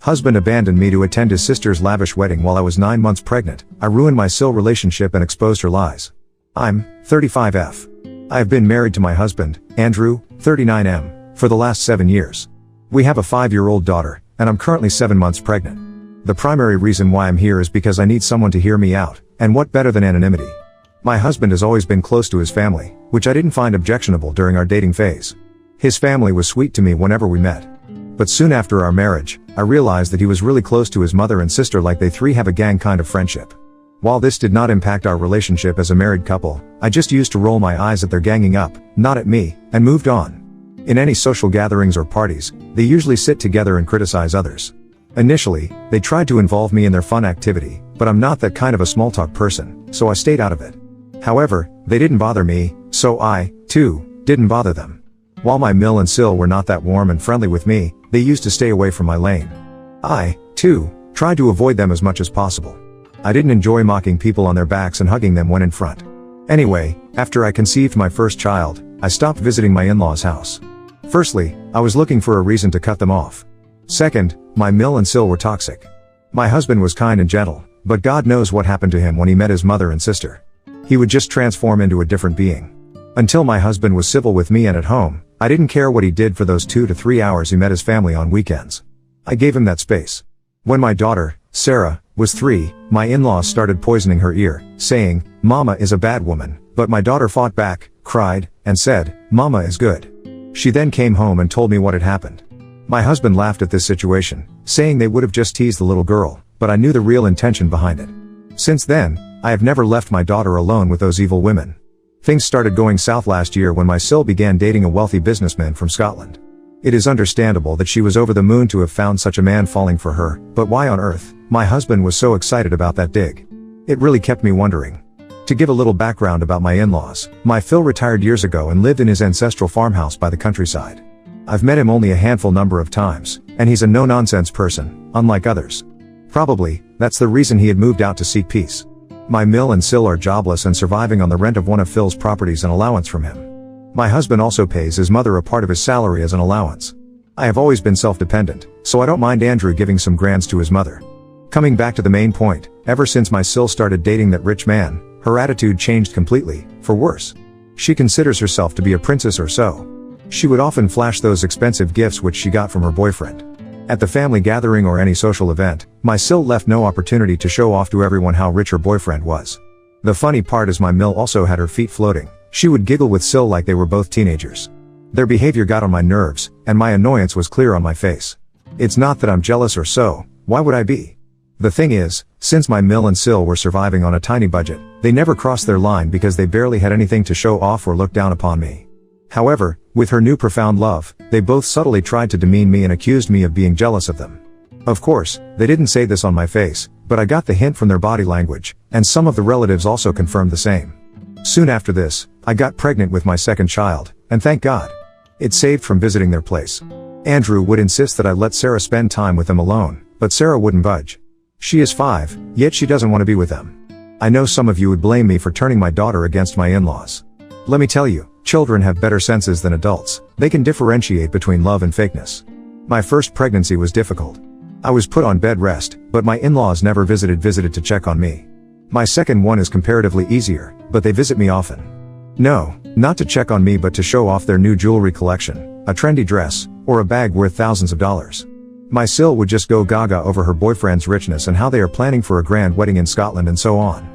Husband abandoned me to attend his sister's lavish wedding while I was 9 months pregnant. I ruined my Sil relationship and exposed her lies. I'm 35F. I have been married to my husband, Andrew, 39M, for the last 7 years. We have a 5-year-old daughter, and I'm currently 7 months pregnant. The primary reason why I'm here is because I need someone to hear me out, and what better than anonymity? My husband has always been close to his family, which I didn't find objectionable during our dating phase. His family was sweet to me whenever we met. But soon after our marriage, I realized that he was really close to his mother and sister, like they three have a gang kind of friendship. While this did not impact our relationship as a married couple, I just used to roll my eyes at their ganging up, not at me, and moved on. In any social gatherings or parties, they usually sit together and criticize others. Initially, they tried to involve me in their fun activity, but I'm not that kind of a small talk person, so I stayed out of it. However, they didn't bother me, so I, too, didn't bother them. While my Mill and Sil were not that warm and friendly with me, they used to stay away from my lane. I, too, tried to avoid them as much as possible. I didn't enjoy mocking people on their backs and hugging them when in front. Anyway, after I conceived my first child, I stopped visiting my in-laws' house. Firstly, I was looking for a reason to cut them off. Second, my Mill and Sil were toxic. My husband was kind and gentle, but God knows what happened to him when he met his mother and sister. He would just transform into a different being. Until my husband was civil with me and at home, I didn't care what he did for those 2 to 3 hours he met his family on weekends. I gave him that space. When my daughter, Sarah, was 3, my in-laws started poisoning her ear, saying, "Mama is a bad woman," but my daughter fought back, cried, and said, "Mama is good." She then came home and told me what had happened. My husband laughed at this situation, saying they would have just teased the little girl, but I knew the real intention behind it. Since then, I have never left my daughter alone with those evil women. Things started going south last year when my Sil began dating a wealthy businessman from Scotland. It is understandable that she was over the moon to have found such a man falling for her, but why on earth my husband was so excited about that dig? It really kept me wondering. To give a little background about my in-laws, my Phil retired years ago and lived in his ancestral farmhouse by the countryside. I've met him only a handful number of times, and he's a no-nonsense person, unlike others. Probably, that's the reason he had moved out to seek peace. My Mill and Sil are jobless and surviving on the rent of one of Phil's properties and allowance from him. My husband also pays his mother a part of his salary as an allowance. I have always been self-dependent, so I don't mind Andrew giving some grands to his mother. Coming back to the main point, ever since my Sil started dating that rich man, her attitude changed completely, for worse. She considers herself to be a princess or so. She would often flash those expensive gifts which she got from her boyfriend. At the family gathering or any social event, my Sil left no opportunity to show off to everyone how rich her boyfriend was. The funny part is my Mill also had her feet floating. She would giggle with Sil like they were both teenagers. Their behavior got on my nerves, and my annoyance was clear on my face. It's not that I'm jealous or so, why would I be? The thing is, since my Mill and Sil were surviving on a tiny budget, they never crossed their line because they barely had anything to show off or look down upon me. However, with her new profound love, they both subtly tried to demean me and accused me of being jealous of them. Of course, they didn't say this on my face, but I got the hint from their body language, and some of the relatives also confirmed the same. Soon after this, I got pregnant with my second child, and thank God. It saved from visiting their place. Andrew would insist that I let Sarah spend time with them alone, but Sarah wouldn't budge. She is 5, yet she doesn't want to be with them. I know some of you would blame me for turning my daughter against my in-laws. Let me tell you, children have better senses than adults. They can differentiate between love and fakeness. My first pregnancy was difficult. I was put on bed rest, but my in-laws never visited to check on me. My second one is comparatively easier, but they visit me often. No, not to check on me but to show off their new jewelry collection, a trendy dress, or a bag worth thousands of dollars. My Sil would just go gaga over her boyfriend's richness and how they are planning for a grand wedding in Scotland and so on.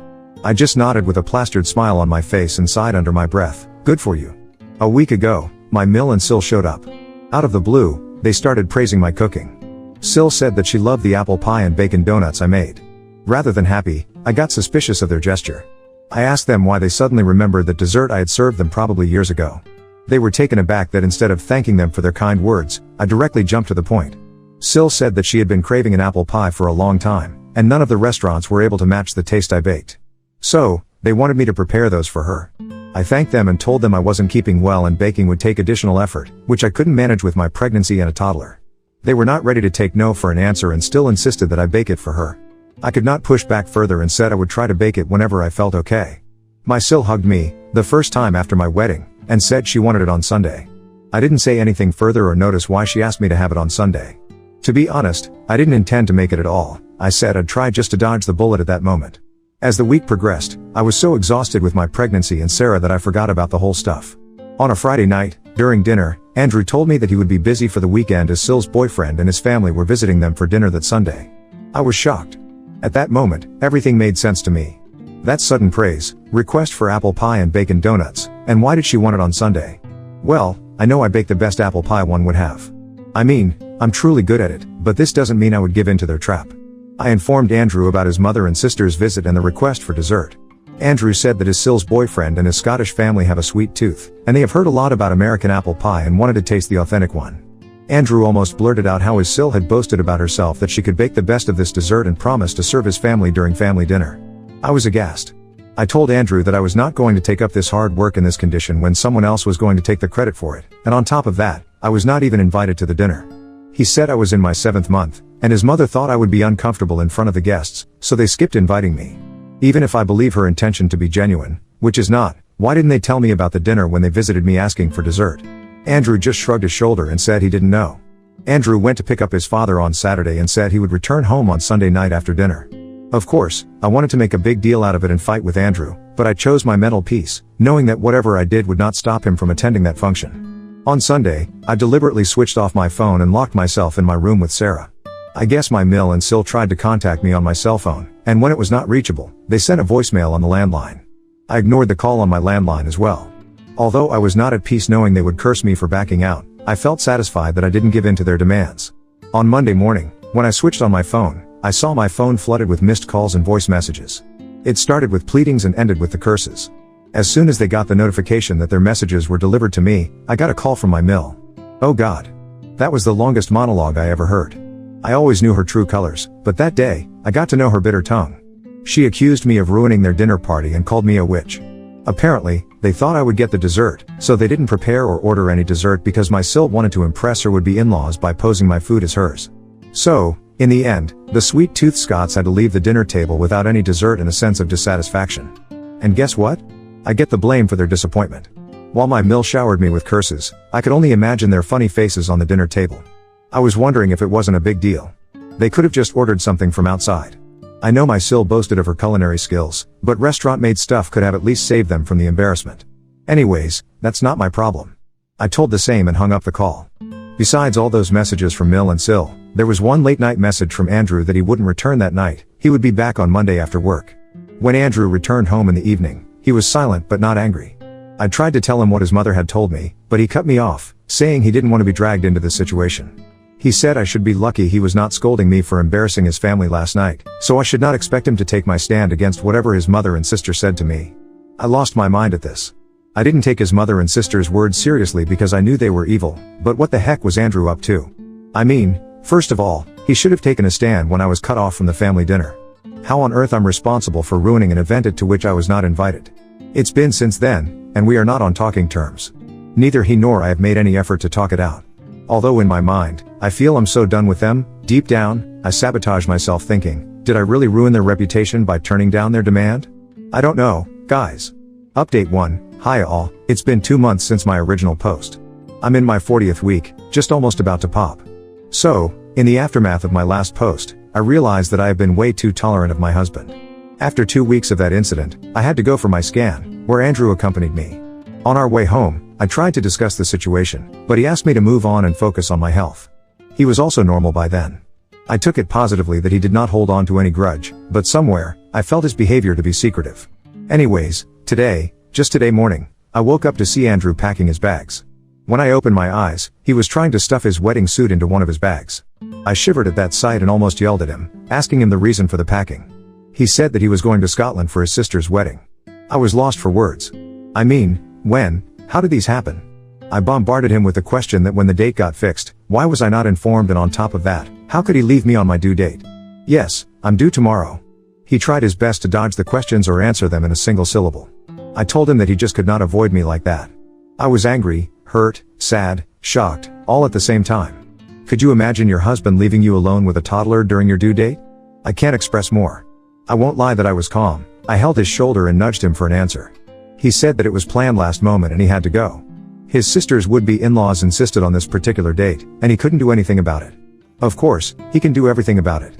I just nodded with a plastered smile on my face and sighed under my breath, "Good for you." A week ago, my Mill and Sil showed up. Out of the blue, they started praising my cooking. Sil said that she loved the apple pie and bacon donuts I made. Rather than happy, I got suspicious of their gesture. I asked them why they suddenly remembered the dessert I had served them probably years ago. They were taken aback that instead of thanking them for their kind words, I directly jumped to the point. Sil said that she had been craving an apple pie for a long time, and none of the restaurants were able to match the taste I baked. So, they wanted me to prepare those for her. I thanked them and told them I wasn't keeping well and baking would take additional effort, which I couldn't manage with my pregnancy and a toddler. They were not ready to take no for an answer and still insisted that I bake it for her. I could not push back further and said I would try to bake it whenever I felt okay. My Sil hugged me, the first time after my wedding, and said she wanted it on Sunday. I didn't say anything further or notice why she asked me to have it on Sunday. To be honest, I didn't intend to make it at all. I said I'd try just to dodge the bullet at that moment. As the week progressed, I was so exhausted with my pregnancy and Sarah that I forgot about the whole stuff. On a Friday night, during dinner, Andrew told me that he would be busy for the weekend as Syl's boyfriend and his family were visiting them for dinner that Sunday. I was shocked. At that moment, everything made sense to me. That sudden praise, request for apple pie and bacon donuts, and why did she want it on Sunday? Well, I know I bake the best apple pie one would have. I mean, I'm truly good at it, but this doesn't mean I would give in to their trap. I informed Andrew about his mother and sister's visit and the request for dessert. Andrew said that his Syl's boyfriend and his Scottish family have a sweet tooth, and they have heard a lot about American apple pie and wanted to taste the authentic one. Andrew almost blurted out how his Syl had boasted about herself that she could bake the best of this dessert and promised to serve his family during family dinner. I was aghast. I told Andrew that I was not going to take up this hard work in this condition when someone else was going to take the credit for it, and on top of that, I was not even invited to the dinner. He said I was in my 7th month, and his mother thought I would be uncomfortable in front of the guests, so they skipped inviting me. Even if I believe her intention to be genuine, which is not, why didn't they tell me about the dinner when they visited me asking for dessert? Andrew just shrugged his shoulder and said he didn't know. Andrew went to pick up his father on Saturday and said he would return home on Sunday night after dinner. Of course, I wanted to make a big deal out of it and fight with Andrew, but I chose my mental peace, knowing that whatever I did would not stop him from attending that function. On Sunday, I deliberately switched off my phone and locked myself in my room with Sarah. I guess my Mill and Syl tried to contact me on my cell phone, and when it was not reachable, they sent a voicemail on the landline. I ignored the call on my landline as well. Although I was not at peace knowing they would curse me for backing out, I felt satisfied that I didn't give in to their demands. On Monday morning, when I switched on my phone, I saw my phone flooded with missed calls and voice messages. It started with pleadings and ended with the curses. As soon as they got the notification that their messages were delivered to me, I got a call from my Mill. Oh God. That was the longest monologue I ever heard. I always knew her true colors, but that day, I got to know her bitter tongue. She accused me of ruining their dinner party and called me a witch. Apparently, they thought I would get the dessert, so they didn't prepare or order any dessert because my Syl wanted to impress her would-be in-laws by posing my food as hers. So, in the end, the sweet-toothed Scots had to leave the dinner table without any dessert and a sense of dissatisfaction. And guess what? I get the blame for their disappointment. While my Mill showered me with curses, I could only imagine their funny faces on the dinner table. I was wondering if it wasn't a big deal. They could have just ordered something from outside. I know my Syl boasted of her culinary skills, but restaurant-made stuff could have at least saved them from the embarrassment. Anyways, that's not my problem. I told the same and hung up the call. Besides all those messages from Mill and Syl, there was one late-night message from Andrew that he wouldn't return that night. He would be back on Monday after work. When Andrew returned home in the evening, he was silent but not angry. I tried to tell him what his mother had told me, but he cut me off, saying he didn't want to be dragged into this situation. He said I should be lucky he was not scolding me for embarrassing his family last night, so I should not expect him to take my stand against whatever his mother and sister said to me. I lost my mind at this. I didn't take his mother and sister's words seriously because I knew they were evil, but what the heck was Andrew up to? I mean, first of all, he should have taken a stand when I was cut off from the family dinner. How on earth I'm responsible for ruining an event to which I was not invited? It's been since then, and we are not on talking terms. Neither he nor I have made any effort to talk it out. Although in my mind, I feel I'm so done with them, deep down, I sabotage myself thinking, did I really ruin their reputation by turning down their demand? I don't know, guys. Update 1, hi all, it's been 2 months since my original post. I'm in my 40th week, just almost about to pop. So, in the aftermath of my last post, I realized that I have been way too tolerant of my husband. After 2 weeks of that incident, I had to go for my scan, where Andrew accompanied me. On our way home, I tried to discuss the situation, but he asked me to move on and focus on my health. He was also normal by then. I took it positively that he did not hold on to any grudge, but somewhere, I felt his behavior to be secretive. Anyways, just today morning, I woke up to see Andrew packing his bags. When I opened my eyes, he was trying to stuff his wedding suit into one of his bags. I shivered at that sight and almost yelled at him, asking him the reason for the packing. He said that he was going to Scotland for his sister's wedding. I was lost for words. I mean, when? How did these happen? I bombarded him with the question that when the date got fixed, why was I not informed, and on top of that, how could he leave me on my due date? Yes, I'm due tomorrow. He tried his best to dodge the questions or answer them in a single syllable. I told him that he just could not avoid me like that. I was angry, hurt, sad, shocked, all at the same time. Could you imagine your husband leaving you alone with a toddler during your due date? I can't express more. I won't lie that I was calm. I held his shoulder and nudged him for an answer. He said that it was planned last moment and he had to go. His sister's would-be in-laws insisted on this particular date, and he couldn't do anything about it. Of course, he can do everything about it.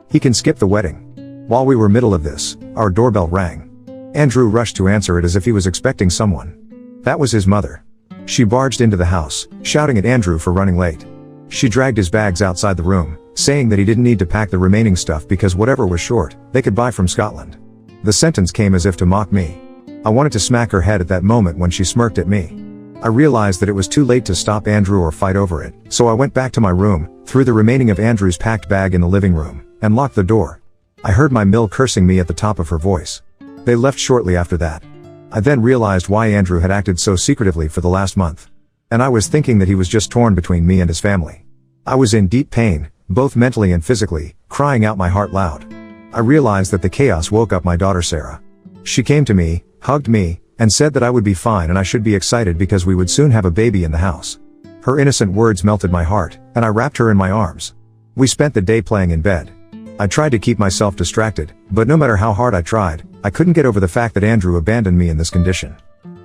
He can skip the wedding. While we were middle of this, our doorbell rang. Andrew rushed to answer it as if he was expecting someone. That was his mother. She barged into the house, shouting at Andrew for running late. She dragged his bags outside the room, saying that he didn't need to pack the remaining stuff because whatever was short, they could buy from Scotland. The sentence came as if to mock me. I wanted to smack her head at that moment when she smirked at me. I realized that it was too late to stop Andrew or fight over it, so I went back to my room, threw the remaining of Andrew's packed bag in the living room, and locked the door. I heard my mill cursing me at the top of her voice. They left shortly after that. I then realized why Andrew had acted so secretively for the last month. And I was thinking that he was just torn between me and his family. I was in deep pain, both mentally and physically, crying out my heart loud. I realized that the chaos woke up my daughter Sarah. She came to me, hugged me, and said that I would be fine and I should be excited because we would soon have a baby in the house. Her innocent words melted my heart, and I wrapped her in my arms. We spent the day playing in bed. I tried to keep myself distracted, but no matter how hard I tried, I couldn't get over the fact that Andrew abandoned me in this condition.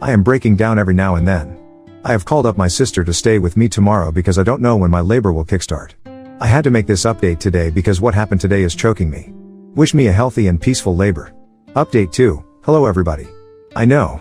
I am breaking down every now and then. I have called up my sister to stay with me tomorrow because I don't know when my labor will kickstart. I had to make this update today because what happened today is choking me. Wish me a healthy and peaceful labor. Update 2. Hello everybody. I know,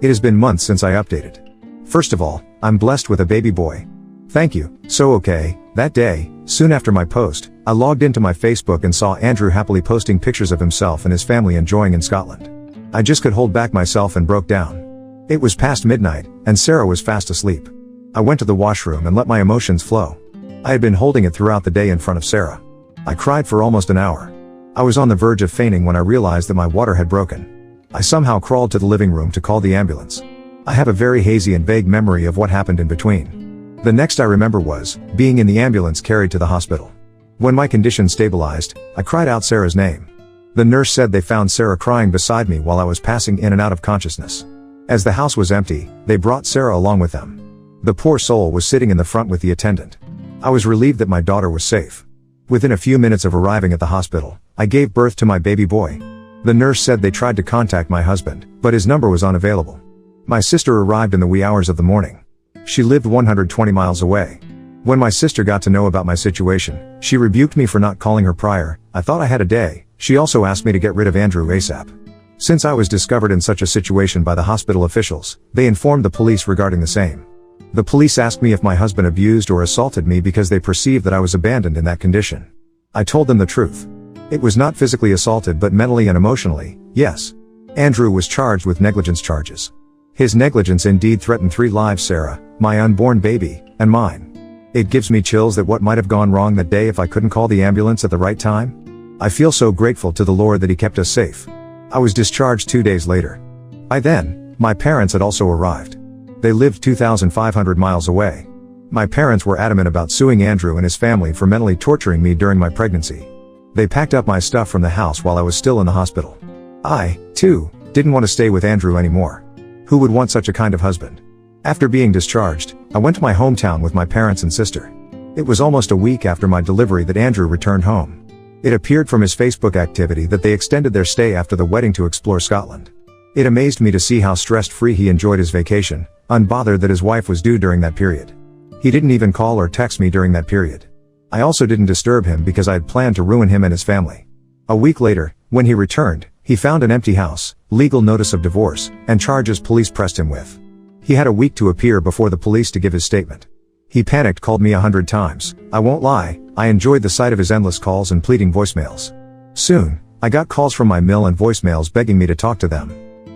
it has been months since I updated. First of all, I'm blessed with a baby boy. Thank you. So okay, that day, soon after my post, I logged into my Facebook and saw Andrew happily posting pictures of himself and his family enjoying in Scotland. I just could hold back myself and broke down. It was past midnight, and Sarah was fast asleep. I went to the washroom and let my emotions flow. I had been holding it throughout the day in front of Sarah. I cried for almost an hour. I was on the verge of fainting when I realized that my water had broken. I somehow crawled to the living room to call the ambulance. I have a very hazy and vague memory of what happened in between. The next I remember was being in the ambulance carried to the hospital. When my condition stabilized, I cried out Sarah's name. The nurse said they found Sarah crying beside me while I was passing in and out of consciousness. As the house was empty, they brought Sarah along with them. The poor soul was sitting in the front with the attendant. I was relieved that my daughter was safe. Within a few minutes of arriving at the hospital, I gave birth to my baby boy. The nurse said they tried to contact my husband, but his number was unavailable. My sister arrived in the wee hours of the morning. She lived 120 miles away. When my sister got to know about my situation, she rebuked me for not calling her prior. I thought I had a day. She also asked me to get rid of Andrew ASAP. Since I was discovered in such a situation by the hospital officials, they informed the police regarding the same. The police asked me if my husband abused or assaulted me because they perceived that I was abandoned in that condition. I told them the truth. It was not physically assaulted but mentally and emotionally, yes. Andrew was charged with negligence charges. His negligence indeed threatened 3 lives: Sarah, my unborn baby, and mine. It gives me chills that what might have gone wrong that day if I couldn't call the ambulance at the right time. I feel so grateful to the Lord that He kept us safe. I was discharged 2 days later. By then, my parents had also arrived. They lived 2,500 miles away. My parents were adamant about suing Andrew and his family for mentally torturing me during my pregnancy. They packed up my stuff from the house while I was still in the hospital. I, too, didn't want to stay with Andrew anymore. Who would want such a kind of husband? After being discharged, I went to my hometown with my parents and sister. It was almost a week after my delivery that Andrew returned home. It appeared from his Facebook activity that they extended their stay after the wedding to explore Scotland. It amazed me to see how stress-free he enjoyed his vacation, unbothered that his wife was due during that period. He didn't even call or text me during that period. I also didn't disturb him because I had planned to ruin him and his family. A week later, when he returned, he found an empty house, legal notice of divorce, and charges police pressed him with. He had a week to appear before the police to give his statement. He panicked, called me 100 times. I won't lie, I enjoyed the sight of his endless calls and pleading voicemails. Soon, I got calls from my mill and voicemails begging me to talk to them.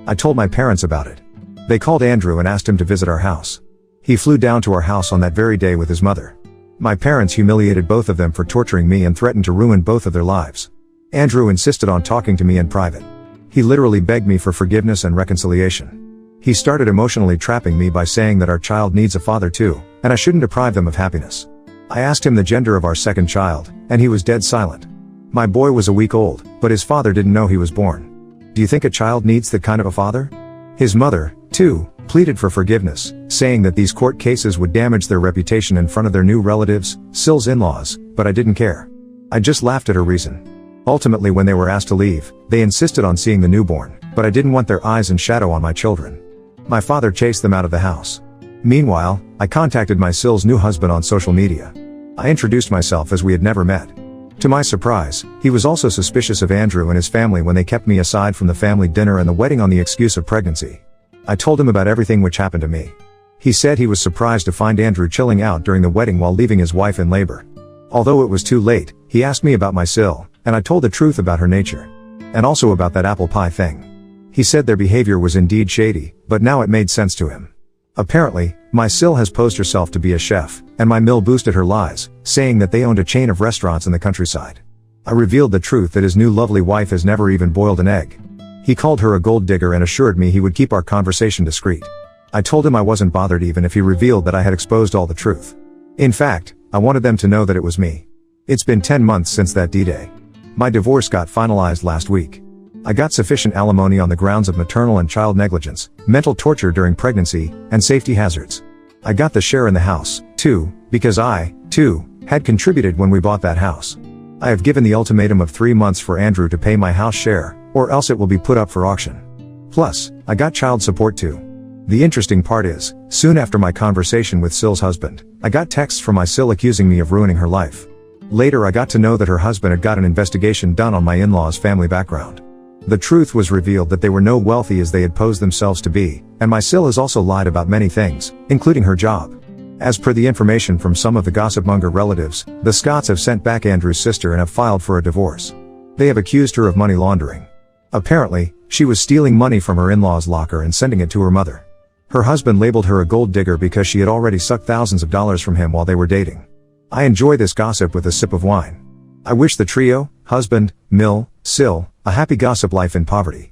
I told my parents about it. They called Andrew and asked him to visit our house. He flew down to our house on that very day with his mother. My parents humiliated both of them for torturing me and threatened to ruin both of their lives. Andrew insisted on talking to me in private. He literally begged me for forgiveness and reconciliation. He started emotionally trapping me by saying that our child needs a father too, and I shouldn't deprive them of happiness. I asked him the gender of our second child, and he was dead silent. My boy was a week old, but his father didn't know he was born. Do you think a child needs that kind of a father? His mother, too, pleaded for forgiveness, saying that these court cases would damage their reputation in front of their new relatives, Sill's in-laws, but I didn't care. I just laughed at her reason. Ultimately, when they were asked to leave, they insisted on seeing the newborn, but I didn't want their eyes and shadow on my children. My father chased them out of the house. Meanwhile, I contacted my Sill's new husband on social media. I introduced myself as we had never met. To my surprise, he was also suspicious of Andrew and his family when they kept me aside from the family dinner and the wedding on the excuse of pregnancy. I told him about everything which happened to me. He said he was surprised to find Andrew chilling out during the wedding while leaving his wife in labor. Although it was too late, he asked me about my Sil, and I told the truth about her nature. And also about that apple pie thing. He said their behavior was indeed shady, but now it made sense to him. Apparently, my Sil has posed herself to be a chef, and my Mill boosted her lies, saying that they owned a chain of restaurants in the countryside. I revealed the truth that his new lovely wife has never even boiled an egg. He called her a gold digger and assured me he would keep our conversation discreet. I told him I wasn't bothered even if he revealed that I had exposed all the truth. In fact, I wanted them to know that it was me. It's been 10 months since that D-Day. My divorce got finalized last week. I got sufficient alimony on the grounds of maternal and child negligence, mental torture during pregnancy, and safety hazards. I got the share in the house, too, because I, too, had contributed when we bought that house. I have given the ultimatum of 3 months for Andrew to pay my house share, or else it will be put up for auction. Plus, I got child support too. The interesting part is, soon after my conversation with Sil's husband, I got texts from my Sil accusing me of ruining her life. Later I got to know that her husband had got an investigation done on my in-laws' family background. The truth was revealed that they were no wealthy as they had posed themselves to be, and my Sil has also lied about many things, including her job. As per the information from some of the gossipmonger relatives, the Scotts have sent back Andrew's sister and have filed for a divorce. They have accused her of money laundering. Apparently, she was stealing money from her in-laws' locker and sending it to her mother. Her husband labeled her a gold digger because she had already sucked thousands of dollars from him while they were dating. I enjoy this gossip with a sip of wine. I wish the trio, husband, Mill, Sil, a happy gossip life in poverty.